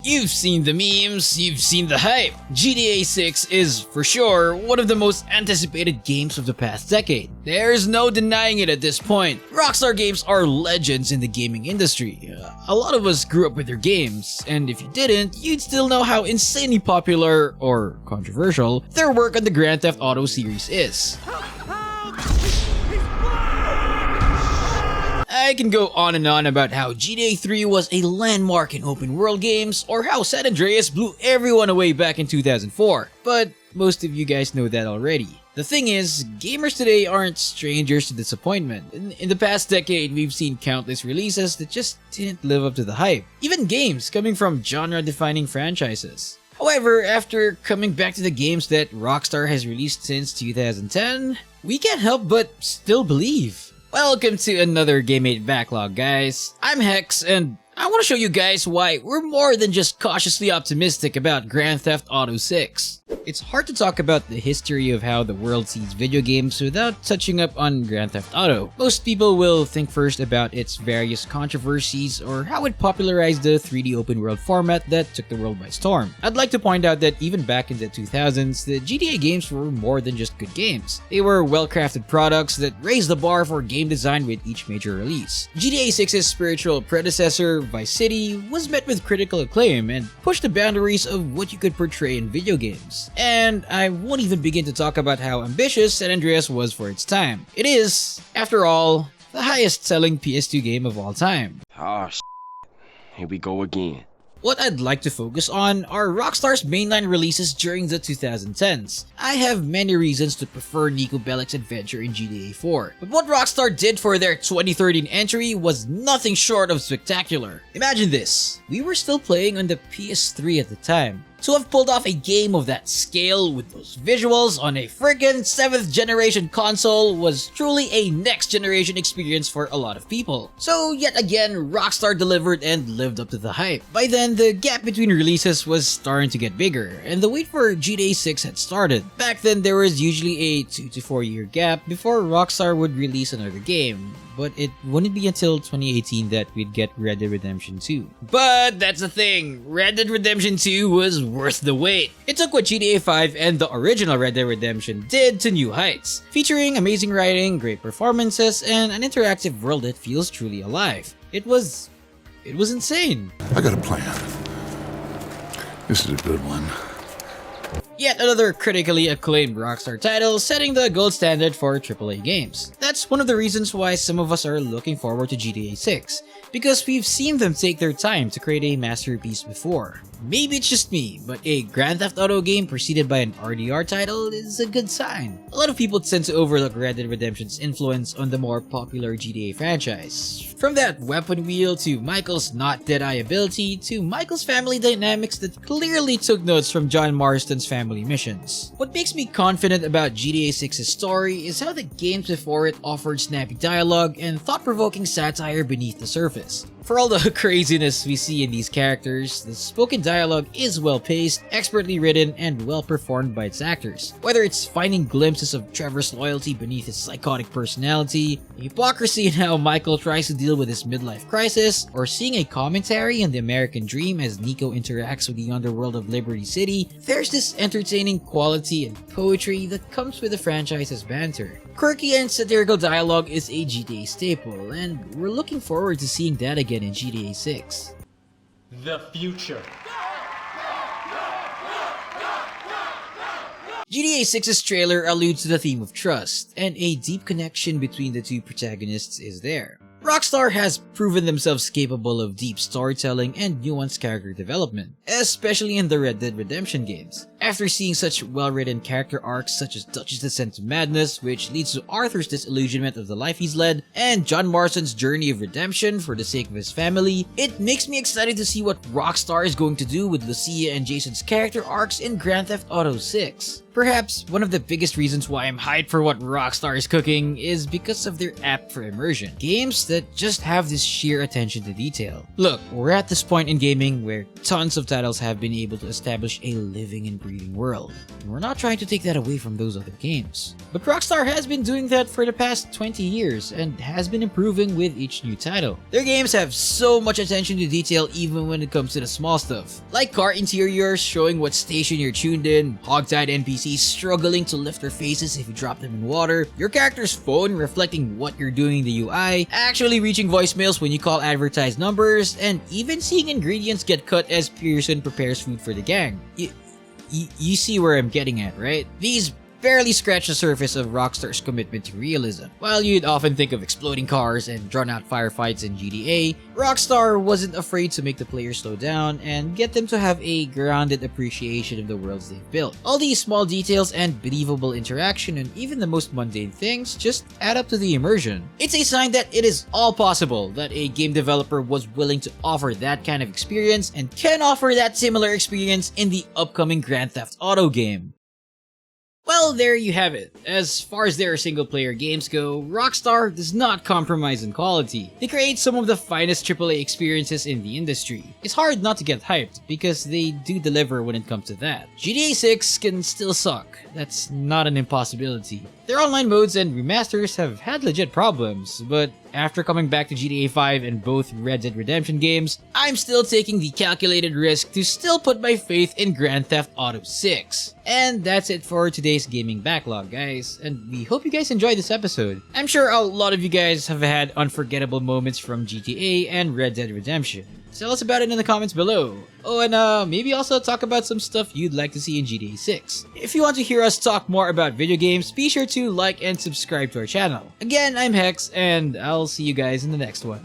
You've seen the memes, you've seen the hype. GTA 6 is, for sure, one of the most anticipated games of the past decade. There's no denying it at this point. Rockstar Games are legends in the gaming industry. A lot of us grew up with their games, and if you didn't, you'd still know how insanely popular, or controversial, their work on the Grand Theft Auto series is. I can go on and on about how GTA 3 was a landmark in open world games, or how San Andreas blew everyone away back in 2004, but most of you guys know that already. The thing is, gamers today aren't strangers to disappointment. In the past decade, we've seen countless releases that just didn't live up to the hype, even games coming from genre-defining franchises. However, after coming back to the games that Rockstar has released since 2010, we can't help but still believe. Welcome to another Gaming Backlog, guys. I'm Hex, and I want to show you guys why we're more than just cautiously optimistic about Grand Theft Auto 6. It's hard to talk about the history of how the world sees video games without touching up on Grand Theft Auto. Most people will think first about its various controversies or how it popularized the 3D open world format that took the world by storm. I'd like to point out that even back in the 2000s, the GTA games were more than just good games. They were well-crafted products that raised the bar for game design with each major release. GTA 6's spiritual predecessor, Vice City, was met with critical acclaim and pushed the boundaries of what you could portray in video games. And I won't even begin to talk about how ambitious San Andreas was for its time. It is, after all, the highest-selling PS2 game of all time. Oh, here we go again. What I'd like to focus on are Rockstar's mainline releases during the 2010s. I have many reasons to prefer Niko Bellic's adventure in GTA 4, but what Rockstar did for their 2013 entry was nothing short of spectacular. Imagine this, we were still playing on the PS3 at the time. To have pulled off a game of that scale with those visuals on a friggin' 7th generation console was truly a next generation experience for a lot of people. So yet again, Rockstar delivered and lived up to the hype. By then, the gap between releases was starting to get bigger, and the wait for GTA 6 had started. Back then, there was usually a 2 to 4 year gap before Rockstar would release another game. But it wouldn't be until 2018 that we'd get Red Dead Redemption 2. But that's the thing, Red Dead Redemption 2 was worth the wait. It took what GTA 5 and the original Red Dead Redemption did to new heights, featuring amazing writing, great performances, and an interactive world that feels truly alive. It was insane. I got a plan. This is a good one. Yet another critically acclaimed Rockstar title, setting the gold standard for AAA games. That's one of the reasons why some of us are looking forward to GTA 6, because we've seen them take their time to create a masterpiece before. Maybe it's just me, but a Grand Theft Auto game preceded by an RDR title is a good sign. A lot of people tend to overlook Red Dead Redemption's influence on the more popular GTA franchise. From that weapon wheel to Michael's not dead-eye ability to Michael's family dynamics that clearly took notes from John Marston's family missions. What makes me confident about GTA 6's story is how the games before it offered snappy dialogue and thought-provoking satire beneath the surface. For all the craziness we see in these characters, the spoken dialogue is well-paced, expertly written, and well-performed by its actors. Whether it's finding glimpses of Trevor's loyalty beneath his psychotic personality, the hypocrisy in how Michael tries to deal with his midlife crisis, or seeing a commentary on the American dream as Niko interacts with the underworld of Liberty City, there's this entertaining quality and poetry that comes with the franchise's banter. Quirky and satirical dialogue is a GTA staple, and we're looking forward to seeing that again in GTA 6. The future. GTA 6's trailer alludes to the theme of trust, and a deep connection between the two protagonists is there. Rockstar has proven themselves capable of deep storytelling and nuanced character development, especially in the Red Dead Redemption games. After seeing such well-written character arcs such as Dutch's descent to madness, which leads to Arthur's disillusionment of the life he's led, and John Marston's journey of redemption for the sake of his family, it makes me excited to see what Rockstar is going to do with Lucia and Jason's character arcs in Grand Theft Auto 6. Perhaps one of the biggest reasons why I'm hyped for what Rockstar is cooking is because of their app for immersion. Games that just have this sheer attention to detail. Look, we're at this point in gaming where tons of titles have been able to establish a living and breathing breathing world. And we're not trying to take that away from those other games. But Rockstar has been doing that for the past 20 years and has been improving with each new title. Their games have so much attention to detail even when it comes to the small stuff. Like car interiors showing what station you're tuned in, hogtied NPCs struggling to lift their faces if you drop them in water, your character's phone reflecting what you're doing in the UI, actually reaching voicemails when you call advertised numbers, and even seeing ingredients get cut as Pearson prepares food for the gang. You see where I'm getting at, right? These barely scratch the surface of Rockstar's commitment to realism. While you'd often think of exploding cars and drawn-out firefights in GTA, Rockstar wasn't afraid to make the players slow down and get them to have a grounded appreciation of the worlds they've built. All these small details and believable interaction and even the most mundane things just add up to the immersion. It's a sign that it is all possible that a game developer was willing to offer that kind of experience and can offer that similar experience in the upcoming Grand Theft Auto game. Well, there you have it. As far as their single-player games go, Rockstar does not compromise in quality. They create some of the finest AAA experiences in the industry. It's hard not to get hyped, because they do deliver when it comes to that. GTA 6 can still suck. That's not an impossibility. Their online modes and remasters have had legit problems, but after coming back to GTA 5 and both Red Dead Redemption games, I'm still taking the calculated risk to still put my faith in Grand Theft Auto 6. And that's it for today's gaming backlog, guys, and we hope you guys enjoyed this episode. I'm sure a lot of you guys have had unforgettable moments from GTA and Red Dead Redemption. Tell us about it in the comments below. Oh, and maybe also talk about some stuff you'd like to see in GTA 6. If you want to hear us talk more about video games, be sure to like and subscribe to our channel. Again, I'm Hex, and I'll see you guys in the next one.